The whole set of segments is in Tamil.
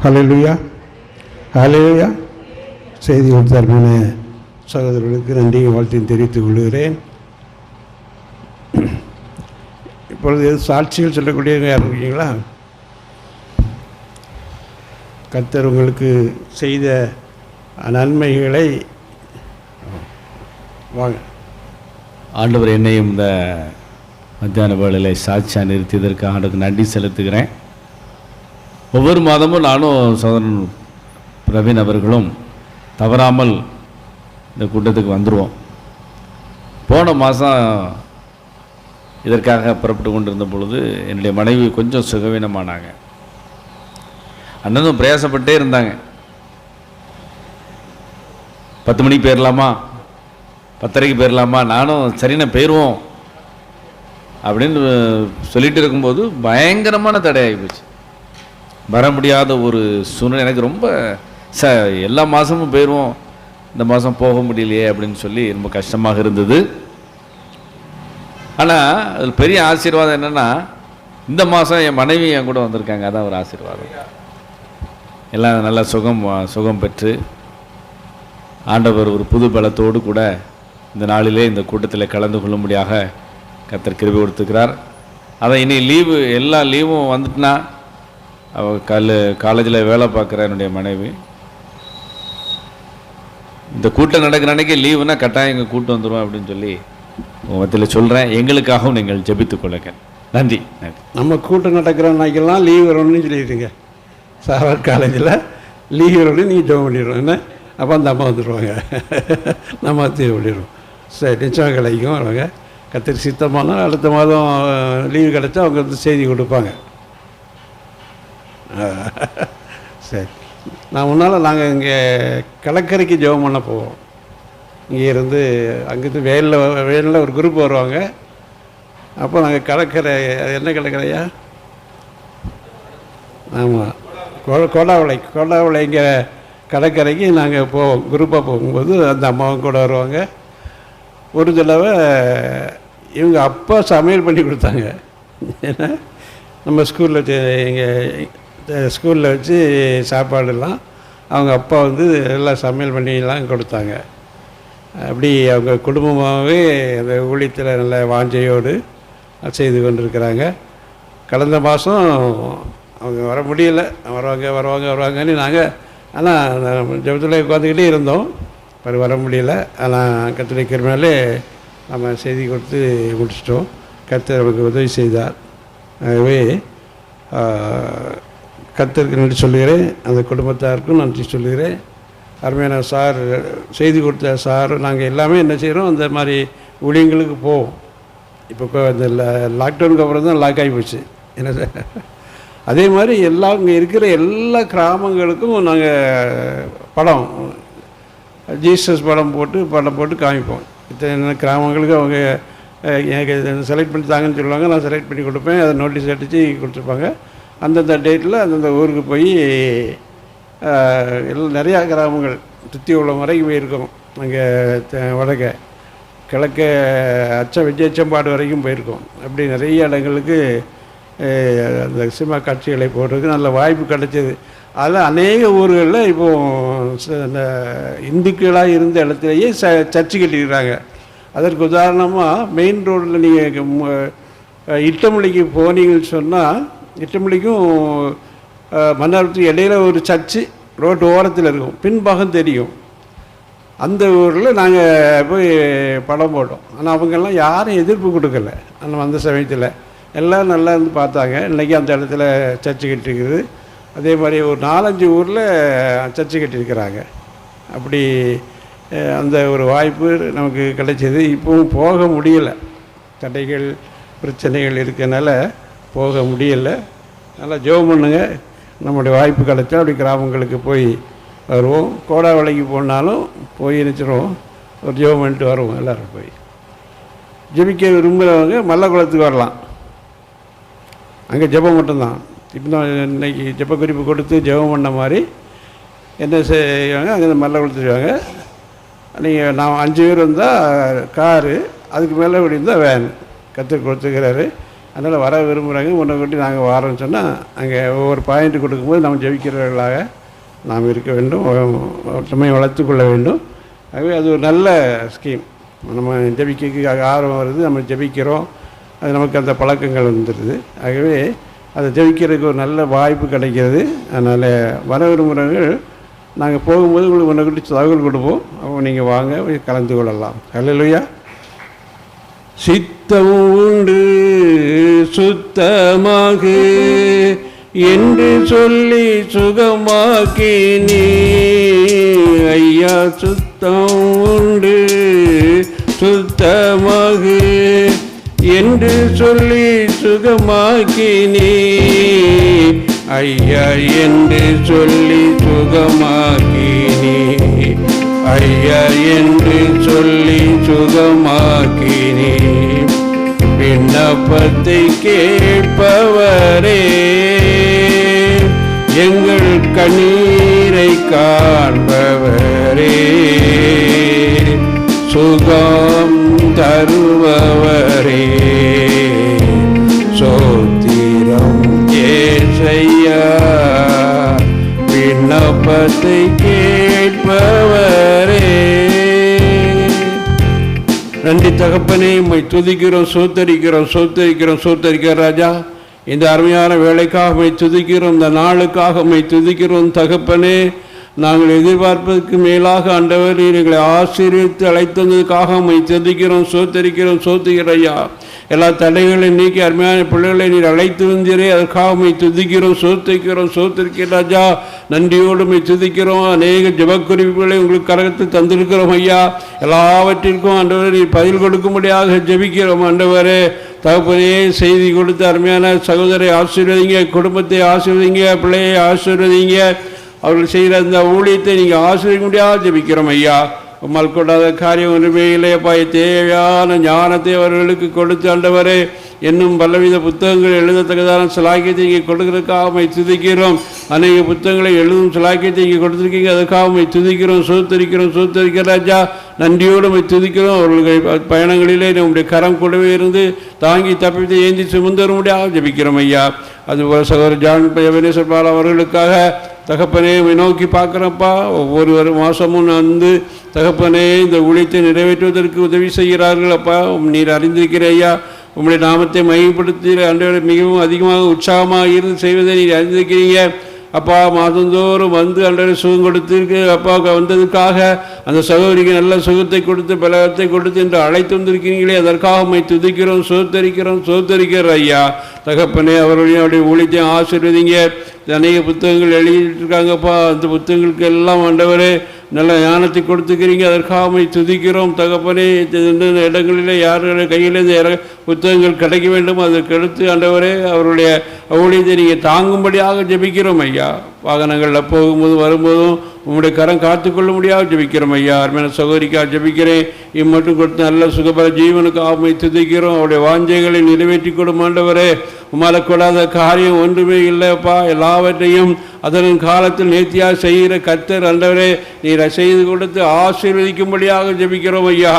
ஹல்லேலூயா, ஹல்லேலூயா. செய்தி கொடுத்தார்மான சகோதரர்களுக்கு நன்றியும் வாழ்த்தையும் தெரிவித்துக் கொள்கிறேன். இப்பொழுது சாட்சிகள் சொல்லக்கூடியவங்க யார் இருக்கீங்களா? கர்த்தர் உங்களுக்கு செய்த நன்மைகளை வாங்க. ஆண்டவர் என்னையும் இந்த மத்தியான வேளையில் சாட்சியாக நிறுத்தியதற்கு ஆண்டுக்கு நன்றி செலுத்துகிறேன். ஒவ்வொரு மாதமும் நானும் சகோதரன் பிரவீன் அவர்களும் தவறாமல் இந்த கூட்டத்துக்கு வந்துடுவோம். போன மாதம் இதற்காக புறப்பட்டு கொண்டிருந்த பொழுது என்னுடைய மனைவி கொஞ்சம் சுகவீனமானாங்க. அண்ணனும் பிரயாசப்பட்டே இருந்தாங்க. 10 மணிக்கு போயிடலாமா, 10:30க்கு போயிடலாமா, நானும் சரிண்ணா போயிடுவோம் அப்படின்னு சொல்லிட்டு இருக்கும்போது பயங்கரமான தடையாகி போச்சு. வர முடியாத ஒரு சூழ்நிலை. எனக்கு ரொம்ப எல்லா மாதமும் போயிடுவோம், இந்த மாதம் போக முடியலையே அப்படின்னு சொல்லி ரொம்ப கஷ்டமாக இருந்தது. ஆனால் அதில் பெரிய ஆசீர்வாதம் என்னென்னா, இந்த மாதம் என் மனைவி என் கூட வந்திருக்காங்க. அதான் ஒரு ஆசீர்வாதம். எல்லாம் நல்லா சுகம் பெற்று ஆண்டவர் ஒரு புது பலத்தோடு கூட இந்த நாளிலே இந்த கூட்டத்தில் கலந்து கொள்ளும்படியாக கர்த்தர் கிருபை கொடுத்துக்கிறார். அதை இனி லீவு, எல்லா லீவும் வந்துட்டுனா, அவள் காலேஜில் வேலை பார்க்குற என்னுடைய மனைவி இந்த கூட்டம் நடக்கிற அன்றைக்கி லீவுனா கட்டாயம் எங்கள் கூட்டம் வந்துடும் அப்படின்னு சொல்லி உங்கள் மத்தியில் சொல்கிறேன். எங்களுக்காகவும் நீங்கள் ஜெபித்துக் கொள்ளுங்க. நன்றி. நம்ம கூட்டம் நடக்கிற அன்னைக்கெல்லாம் லீவ் வரணும்னு சொல்லிடுங்க. சார் காலேஜில் லீவ் வரணும்னு நீங்கள் ஜெபம் பண்ணிடுவோம். என்ன அப்போ அந்த அம்மா வந்துடுவாங்க, நம்ம தீர்வு பண்ணிடுவோம். சரி, நிச்சயம் கிடைக்கும். அவங்க கத்திரி சித்தமான அடுத்த மாதம் லீவு கிடச்சா அவங்க வந்து செய்தி கொடுப்பாங்க. சரி, நான் முன்னால் நாங்கள் இங்கே கடற்கரைக்கு ஜெபம் பண்ண போவோம். இங்கே இருந்து அங்கேருந்து வேலில் ஒரு குரூப் வருவாங்க. அப்போ நாங்கள் கடற்கரை, அது என்ன கடற்கரையா? ஆமாம், கோடாவளை இங்கே கடற்கரைக்கு நாங்கள் போவோம். குரூப்பாக போகும்போது அந்த அம்மாவும் கூட வருவாங்க. ஒரு தடவை இவங்க அப்பா சமையல் பண்ணி கொடுத்தாங்க. ஏன்னா நம்ம ஸ்கூலில் வச்சு சாப்பாடுலாம் அவங்க அப்பா வந்து எல்லாம் சமையல் பண்ணிலாம் கொடுத்தாங்க. அப்படி அவங்க குடும்பமாகவே அந்த ஊழியத்தில் நல்ல வாஞ்சையோடு செய்து கொண்டிருக்கிறாங்க. கடந்த மாதம் அவங்க வர முடியலை. வருவாங்கன்னு நாங்கள் ஆனால் ஜெபத்தில் உட்காந்துக்கிட்டே இருந்தோம். வர முடியல. ஆனால் கர்த்தருடைய கிருபையாலே நம்ம செய்தி கொடுத்து முடிச்சிட்டோம். கர்த்தர் நமக்கு உதவி செய்தார். ஆகவே கர்த்தருக்கு நன்றி சொல்லுகிறேன். அந்த குடும்பத்தாருக்கும் நன்றி சொல்லுகிறேன். அருமையான சார், செய்தி கொடுத்த சார், நாங்கள் எல்லாமே என்ன செய்கிறோம், அந்த மாதிரி ஊழியங்களுக்கு போவோம். இப்போ இந்த லாக்டவுனுக்கு அப்புறம் தான் லாக் ஆகி போச்சு. என்ன சார், அதே மாதிரி இங்கே இருக்கிற எல்லா கிராமங்களுக்கும் நாங்கள் படம், ஜீசஸ் படம் போட்டு காமிப்போம். இத்தனை கிராமங்களுக்கு அவங்க எனக்கு செலக்ட் பண்ணி தாங்கன்னு சொல்லுவாங்க. நான் செலக்ட் பண்ணி கொடுப்பேன். அதை நோட்டீஸ் அடித்து கொடுத்துருப்பாங்க. அந்தந்த டேட்டில் அந்தந்த ஊருக்கு போய் எல்லாம் நிறையா கிராமங்கள் சுற்றி உள்ள வரைக்கும் போயிருக்கோம். அங்கே வடக்க கிழக்க விஜயச்சம்பாடு வரைக்கும் போயிருக்கோம். அப்படி நிறைய இடங்களுக்கு அந்த சினிமா காட்சிகளை போடுறதுக்கு நல்ல வாய்ப்பு கிடைச்சது. அதில் அநேக ஊர்களில் இப்போது அந்த இந்துக்களாக இருந்த இடத்துலையே சர்ச்சு கட்டிக்கிறாங்க. அதற்கு உதாரணமாக மெயின் ரோடில் நீங்கள் இட்டமொழிக்கு போனீங்கன்னு சொன்னால், இட்டமொழிக்கும் மன்னார்த்துக்கு இடையில ஒரு சர்ச்சு ரோட்டு ஓரத்தில் இருக்கும், பின்பாகம் தெரியும். அந்த ஊரில் நாங்கள் போய் படம் போட்டோம். ஆனால் அவங்கெல்லாம் யாரும் எதிர்ப்பு கொடுக்கல. ஆனால் அந்த சமயத்தில் எல்லோரும் நல்லா இருந்து பார்த்தாங்க. இன்றைக்கி அந்த இடத்துல சர்ச்சு கட்டிருக்குது. அதே மாதிரி ஒரு 4-5 ஊரில் சர்ச்சு கட்டியிருக்கிறாங்க. அப்படி அந்த ஒரு வாய்ப்பு நமக்கு கிடைச்சது. இப்போவும் போக முடியலை, தடைகள் பிரச்சனைகள் இருக்கனால போக முடியலை. நல்லா ஜெபம் பண்ணுங்க. நம்முடைய வாய்ப்பு கிடைச்சா அப்படி கிராமங்களுக்கு போய் வருவோம். கோடாவளைக்கு போனாலும் போய் நினச்சிடுவோம், ஒரு ஜெபம் பண்ணிட்டு வருவோம். எல்லோரும் போய் ஜெபிக்க விரும்புகிறவங்க மல்லக்குளத்துக்கு வரலாம். அங்கே ஜெபம் மட்டும்தான். இப்போ தான் இன்றைக்கி ஜெப குறிப்பு கொடுத்து ஜெபம் பண்ண மாதிரி என்ன செய்வாங்க, அங்கே மல்லக்குளத்துவாங்க. நீங்கள் நான் 5 பேர் இருந்தால் காரு, அதுக்கு மேலே இப்படி இருந்தால் வேன் கற்றுக் கொடுத்துக்கிறாரு. அதனால் வர விரும்புகிறாங்க, முன்னக்கூட்டி நாங்கள் வரோன்னு சொன்னால் அங்கே ஒவ்வொரு பாயிண்ட் கொடுக்கும்போது நம்ம ஜெபிக்கிறவர்களாக நாம் இருக்க வேண்டும், ஒற்றுமையை வளர்த்துக்கொள்ள வேண்டும். ஆகவே அது ஒரு நல்ல ஸ்கீம். நம்ம ஜெபிக்க ஆர்வம் வருது, நம்ம ஜெபிக்கிறோம், அது நமக்கு அந்த பழக்கங்கள் வந்துடுது. ஆகவே அதை ஜெபிக்கிறதுக்கு ஒரு நல்ல வாய்ப்பு கிடைக்கிறது. அதனால் வர விரும்புகிறவர்கள் நாங்கள் போகும்போது உங்களுக்கு முன்னக்கூட்டி தகவல் கொடுப்போம், அவங்க நீங்கள் வாங்க கலந்து கொள்ளலாம். அல்லேலூயா. சித்தம் உண்டு சுத்தமாக என்று சொல்லி சுகமாக்கினீ ஐயா. சுத்தம் உண்டு சுத்தமாக என்று சொல்லி சுகமாக்கினீ ஐயா, என்று சொல்லி சுகமாக்கினீ ஐயா, என்று சொல்லி சுகமாக்கினீ. விண்ணப்பத்தை கேட்பவரே, எங்கள் கண்ணீரை காண்பவரே, சுகம் தருபவரே, சோத்திரம் ஏசையா. விண்ணப்பத்தை கேட்பவரே. நன்றி தகப்பனே, உம்மை துதிக்கிறோம், சோத்தரிக்கிறோம், சோத்தரிக்கிறோம், சோத்தரிக்கிற ராஜா. இந்த அருமையான வேலைக்காக உம்மை துதிக்கிறோம், இந்த நாளுக்காக உம்மை துதிக்கிறோம் தகப்பனே. நாங்கள் எதிர்பார்ப்பதற்கு மேலாக ஆண்டவர் எங்களை ஆசீர்வதித்து அழைத்து வந்ததுக்காக உம்மை துதிக்கிறோம், சோத்தரிக்கிறோம், சோத்துகிற ஐயா. எல்லா தடைகளையும் நீக்கி அருமையான பிள்ளைகளை நீர் அழைத்து வந்தீரே, அதற்காக உம்மை துதிக்கிறோம், சோத்திக்கிறோம், சோத்திருக்கிற ராஜா. நன்றியோடு உம்மை துதிக்கிறோம். அநேக ஜெபக்குறிப்புகளை உங்களுக்கு கரகத்தில் தந்திருக்கிறோம் ஐயா. எல்லாவற்றிற்கும் ஆண்டவரே நீர் பதில் கொடுக்கும்படியாக ஜெபிக்கிறோம் ஆண்டவரே. தகப்பனே, செய்தி கொடுத்த அருமையான சகோதரை ஆசீர்வதிங்க, குடும்பத்தை ஆசீர்வதிங்க, பிள்ளையை ஆசீர்வதிங்க. அவர்கள் செய்கிற அந்த ஊழியத்தை நீங்கள் ஆசீர்வதிக்க முடியாது ஜெபிக்கிறோம் ஐயா. உம்மால் கொண்டாத காரியம் ஒன்றுமே இல்லையப்பா. தேவையான ஞானத்தை அவர்களுக்கு கொடுத்து ஆண்டவரே, இன்னும் பலவித புத்தகங்கள் எழுதத்தக்கதான சிலாக்கியத்தை இங்கே கொடுக்கறதுக்காக உம்மை துதிக்கிறோம். அநேக புத்தகங்களை எழுதும் சிலாக்கியத்தை இங்கே கொடுத்துருக்கீங்க, அதுக்காக உம்மை துதிக்கிறோம், சோத்தரிக்கிறோம், சோத்தரிக்கிற ராஜா. நன்றியோடு உம்மை துதிக்கிறோம். அவர்களுடைய பயணங்களிலே நம்முடைய கரம் கூடவே இருந்து தாங்கி தப்பித்து ஏந்தி சுமந்து வர முடியாது ஜெபிக்கிறோம் ஐயா. அதுபோல் சகோதரர் ஜான் எபனேசர் பால் அவர்களுக்காக தகப்பனே நோக்கி பார்க்குறப்பா. ஒவ்வொரு மாதமும் வந்து தகப்பனே இந்த ஊழியத்தை நிறைவேற்றுவதற்கு உதவி செய்கிறார்கள் அப்பா. நீர் அறிந்திருக்கிற ஐயா. உங்களுடைய நாமத்தை மையப்படுத்தி அன்றைய மிகவும் அதிகமாக உற்சாகமாக இருந்து செய்வதை நீர் அறிந்திருக்கிறீங்க அப்பா. மாதந்தோறும் வந்து அன்றைய சுகம் கொடுத்திருக்கு அப்பாவுக்கு வந்ததுக்காக அந்த சகோதரிக்கு நல்ல சுகத்தை கொடுத்து பலத்தை கொடுத்து என்று அழைத்து வந்திருக்கிறீங்களே, அதற்காக உம்மை துதிக்கிறோம், சோத்தரிக்கிறோம், சோத்தரிக்கிற ஐயா. தகப்பனே, அவருடைய ஊழியத்தை ஆசீர்வதிங்க. அநேக புத்தகங்கள் எழுதிட்டுருக்காங்கப்பா. அந்த புத்தகங்களுக்கு எல்லாம் ஆண்டவரே நல்ல ஞானத்தை கொடுத்துக்கிறீங்க, அதற்காக உம்மை துதிக்கிறோம் தகப்பனே. எந்தெந்த இடங்களிலே யாருடைய கையிலேருந்து புத்தகங்கள் கிடைக்க வேண்டும் அதற்கு எடுத்து ஆண்டவரே அவருடைய ஊழியத்தை நீங்கள் தாங்கும்படியாக ஜெபிக்கிறோம் ஐயா. வாகனங்களில் போகும்போதும் வரும்போதும் உங்களுடைய கரம் காத்துக்கொள்ள முடியாது ஜெபிக்கிறோம் ஐயா. அருமையான சகோதரிக்காக ஜெபிக்கிறேன். இம்மட்டும் கொடுத்து நல்ல சுகபல ஜீவனுக்காக உம்மை துதிக்கிறோம். அவருடைய வாஞ்சைகளை நிறைவேற்றி கொடும் ஆண்டவரே. உம்மால கூடாத காரியம் ஒன்றுமே இல்லைப்பா. எல்லாவற்றையும் அதன் காலத்தில் நேர்த்தியாக செய்கிற கர்த்தர் ஆண்டவரே, நீர் செய்து கொடுத்து ஆசீர்வதிக்கும்படியாக ஜெபிக்கிறோம் ஐயா.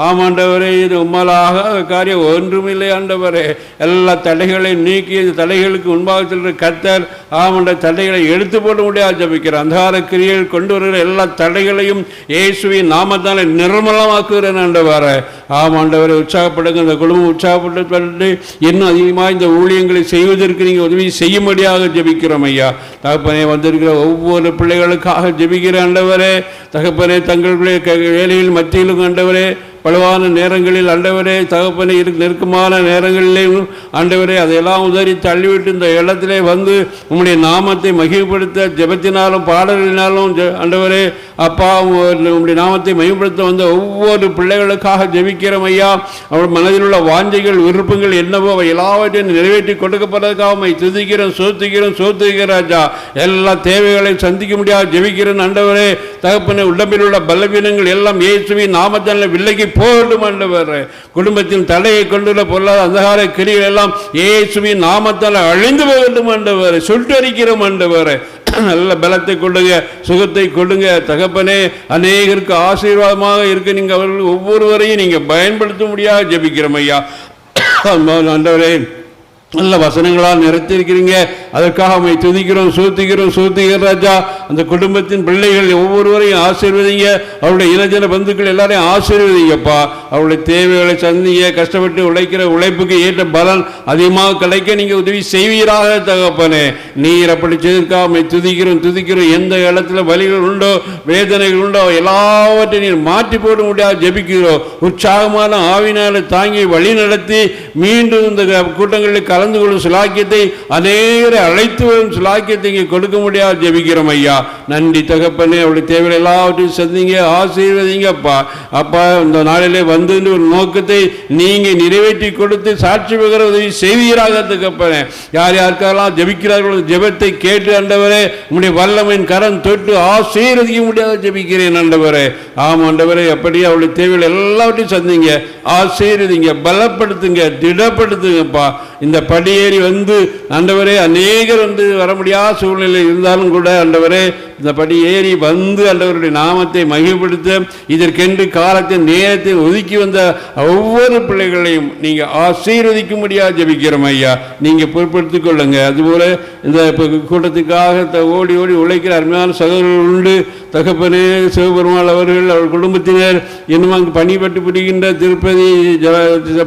ஆமாண்டவரே, இது உம்மாலாக காரியம் ஒன்றுமில்லை ஆண்டவரே. எல்லா தடைகளையும் நீக்கி இந்த தடைகளுக்கு முன்பாக செல்கிற கர்த்தர் ஆமாண்ட தடைகளை எடுத்து போட முடியாது ஜெபிக்கிறேன். அந்தகார கிரியைகள் கொண்டு வருகிற எல்லா தடைகளையும் இயேசுவின் நாமத்தால் நிர்மலமாக்குகிறேன் ஆண்டவரே. ஆமாண்டவரை உற்சாகப்படுங்க. இந்த குடும்பம் உற்சாகப்பட்டு இன்னும் அதிகமாக இந்த ஊழியங்களை செய்வதற்கு நீங்கள் உதவி செய்யும்படியாக ஜெபிக்கிறோம் ஐயா. தகப்பனே, வந்திருக்கிற ஒவ்வொரு பிள்ளைகளுக்காக ஜெபிக்கிற ஆண்டவரே. தகப்பனே, தங்களுடைய வேலையில் மத்தியிலும் ஆண்டவரே பலவான நேரங்களில் ஆண்டவரே தகப்பனே நெருக்கமான நேரங்களிலேயும் ஆண்டவரே அதையெல்லாம் உதறி தள்ளிவிட்டு இந்த இடத்திலே வந்து உம்முடைய நாமத்தை மகிமைப்படுத்த ஜெபத்தினாலும் பாடலினாலும் ஆண்டவரே அப்பா உம்முடைய நாமத்தை மகிமைப்படுத்த வந்த ஒவ்வொரு பிள்ளைகளுக்காக ஜெபிக்கிறோம் ஐயா. அவள் மனதில் உள்ள வாஞ்சைகள் விருப்பங்கள் என்னவோ அவை எல்லாவற்றையும் நிறைவேற்றி கொடுக்கப்படுறதுக்காக உம்மை துதிக்கிறோம், சோத்துகிறோம், சோத்துகிற ராஜா. எல்லா தேவைகளையும் சந்திக்க முடியாது ஜெபிக்கிறேன் ஆண்டவரே. தகப்பனே, உடம்பில் உள்ள பலவீனங்கள் எல்லாம் இயேசுவின் நாமத்தால் விலகி போகட்டும் ஆண்டவர். குடும்பத்தின் தடையை கொண்டுள்ள பொருளாதார அந்தகார கிரிகள் எல்லாம் இயேசுவின் நாமத்தால் அழிந்து போகட்டும் ஆண்டவர். சுட்டரிக்கிறோம் ஆண்டவர். நல்ல பலத்தை கொள்ளுங்க, சுகத்தை கொள்ளுங்க தகப்பனே. அநேகருக்கு ஆசீர்வாதமாக இருக்க நீங்கள் அவர்கள் ஒவ்வொருவரையும் நீங்கள் பயன்படுத்த முடியாது ஜெபிக்கிறோம் ஐயா. ஆண்டவரே, நல்ல வசனங்களால் நிறைத்திருக்கிறீங்க. அதற்காக அம்மை துதிக்கிறோம், சூத்திக்கிறோம் ராஜா. அந்த குடும்பத்தின் பிள்ளைகள் ஒவ்வொருவரையும் ஆசீர்வதிங்க. அவருடைய இனஜன பந்துக்கள் எல்லாரையும் ஆசீர்வதிங்கப்பா. அவருடைய தேவைகளை சந்திங்க. கஷ்டப்பட்டு உழைக்கிற உழைப்புக்கு ஏற்ற பலன் அதிகமாக கிடைக்க நீங்கள் உதவி செய்வீராக தகப்பனே. நீர் அப்படி செய்திருக்கா அம்மை துதிக்கிறோம். எந்த இடத்துல வலிகள் உண்டோ, வேதனைகள் உண்டோ, எல்லாவற்றையும் நீர் மாற்றி போட முடியாது ஜெபிக்கிறோம். உற்சாகமான ஆவினால தாங்கி வழி நடத்தி மீண்டும் இந்த கூட்டங்களில் கலந்து கொள்ளும் சுலாக்கியத்தை அநேகரை அழைத்து வரும் சுலாக்கியத்தை இங்கே கொடுக்க முடியாது ஜெபிக்கிறோம் ஐயா. நன்றி தகப்பனே. அவருடைய தேவைகள் எல்லாவற்றையும் சந்திங்க, ஆசீர்வதிங்கப்பா. அப்பா இந்த நாளிலே வந்து ஒரு நோக்கத்தை நீங்க நிறைவேற்றி கொடுத்து சாட்சி பெற உதவி செய்வீராக தகப்பனே. யார் யாருக்கெல்லாம் ஜெபிக்கிறார்களோ ஜெபத்தை கேட்டு ஆண்டவரே உங்களுடைய வல்லமையின் கரம் தொட்டு ஆசீர்வதிக்க முடியாது ஜெபிக்கிறேன் ஆண்டவரே. ஆம் ஆண்டவரே, அப்படியே அவருடைய தேவைகள் எல்லாவற்றையும் சந்திங்க, ஆசீர்வதிங்க, பலப்படுத்துங்க, திடப்படுத்துங்கப்பா. இந்த படியேறி வந்து ஆண்டவரே அநேகர் வந்து வர முடியாத சூழ்நிலை இருந்தாலும் கூட ஆண்டவரே இந்த படி ஏறி வந்து ஆண்டவருடைய நாமத்தை மகிழ்ப்படுத்த இதற்கென்று காலத்தின் நேரத்தை ஒதுக்கி வந்த ஒவ்வொரு பிள்ளைகளையும் நீங்கள் ஆசீர்வதிக்க முடியாது ஜெபிக்கிறோம் ஐயா. நீங்கள் பொறுப்படுத்திக் கொள்ளுங்க. அதுபோல இந்த கூட்டத்துக்காக ஓடி உழைக்கிற அருமையான சகோதரர்கள் உண்டு தகப்பனே. சிவபெருமாள் அவர்கள் அவர் குடும்பத்தினர் இன்னும் அங்கு பணிபட்டு புரிகின்ற திருப்பதி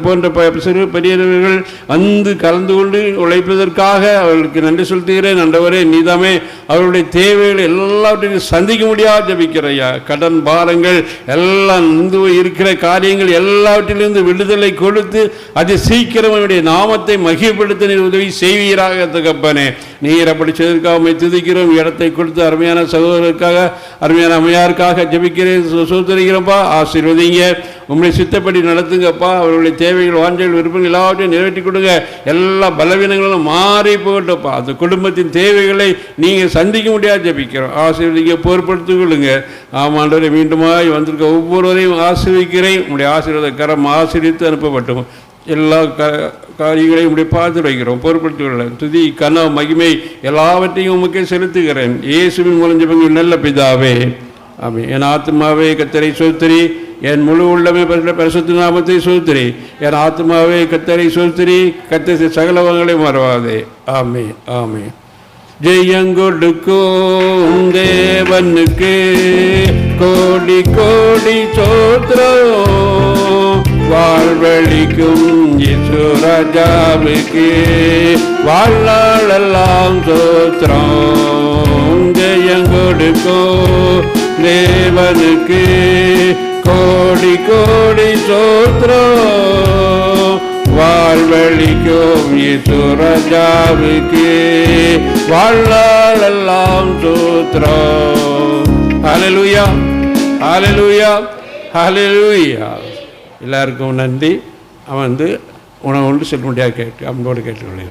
போன்ற சிறு பெரியவர்கள் வந்து கலந்து கொண்டு உழைப்பதற்காக அவர்களுக்கு நன்றி செலுத்துகிறேன். ஆண்டவரே நீதாமே அவருடைய தேவைகளை எல்லாவற்றையும் சந்திக்க முடியாது ஜெபிக்கிறையா. கடன் பாரங்கள் எல்லாம் இருக்கிற காரியங்கள் எல்லாவற்றிலிருந்து விடுதலை கொடுத்து அது சீக்கிரம் அவருடைய நாமத்தை மகிழ்ப்படுத்த நீர் உதவி செய்வீராக தகப்பனே. நீர் அப்படி செய்வதற்காக துதிக்கிறோம். இடத்தை கொடுத்து அருமையான சகோதரருக்காக அருமையான அம்மையாருக்காக ஜெபிக்கிறேன், சோதரிக்கிறோம்ப்பா. ஆசீர்வதிங்க, உங்களுடைய சித்தப்படி நடத்துங்கப்பா. அவர்களுடைய தேவைகள், வாஞ்சல், விருப்பங்கள் எல்லாவற்றையும் நிறைவேற்றி கொடுங்க. எல்லா பலவீனங்களும் மாறி போகட்டும்ப்பா. அந்த குடும்பத்தின் தேவைகளை நீங்கள் சந்திக்க முடியாது ஜெபிக்கிறோம். ஆசீர்வதிங்க, பொறுப்படுத்திக் கொள்ளுங்க. ஆமாண்டவரை மீண்டுமாய் வந்திருக்க ஒவ்வொருவரையும் ஆசீர்வதிக்கிறேன். உங்களுடைய ஆசீர்வாத கரம் ஆசீர்வித்து அனுப்பப்பட்டோம். எல்லா காரியங்களையும் இப்படி பார்த்து வைக்கிறோம், பொறுப்படுத்திக் கொள்ள. துதி கன மகிமை எல்லாவற்றையும் உமக்கே செலுத்துகிறேன். இயேசுவின் மூலம் ஜெபங்கள் நல்ல பிதாவே, ஆமென். என் ஆத்மாவே கர்த்தரை ஸ்தோத்திரி, என் முழு உள்ளமே பரிசுத்த நாமத்தை ஸ்தோத்திரி. என் ஆத்மாவே கர்த்தரை ஸ்தோத்திரி, கர்த்தர் சகலவங்களை மறவாதே. ஆமென், ஆமென். ஜெயங்கொடுக்கும் தேவனுக்கு கோடி கோடி சோத்திரம். வாழ்வழிக்கும் இயேசு ராஜாவுக்கு வாழ்நாளெல்லாம் சோத்திரம். ஜெயங்கொடுக்கும் தேவனுக்கு கோடி கோடி சோத்திரம். வாழ்வழிக்கும் இயேசு ராஜாவுக்கு வாழ்நாளெல்லாம் சோத்திரம். ஹல்லேலூயா, ஹல்லேலூயா, ஹல்லேலூயா. எல்லாருக்கும் நன்றி. அவன் வந்து உணவு ஒன்று சொல்ல முடியாது கேட்டு அன்போடு கேட்டுக்கொள்ளேன்.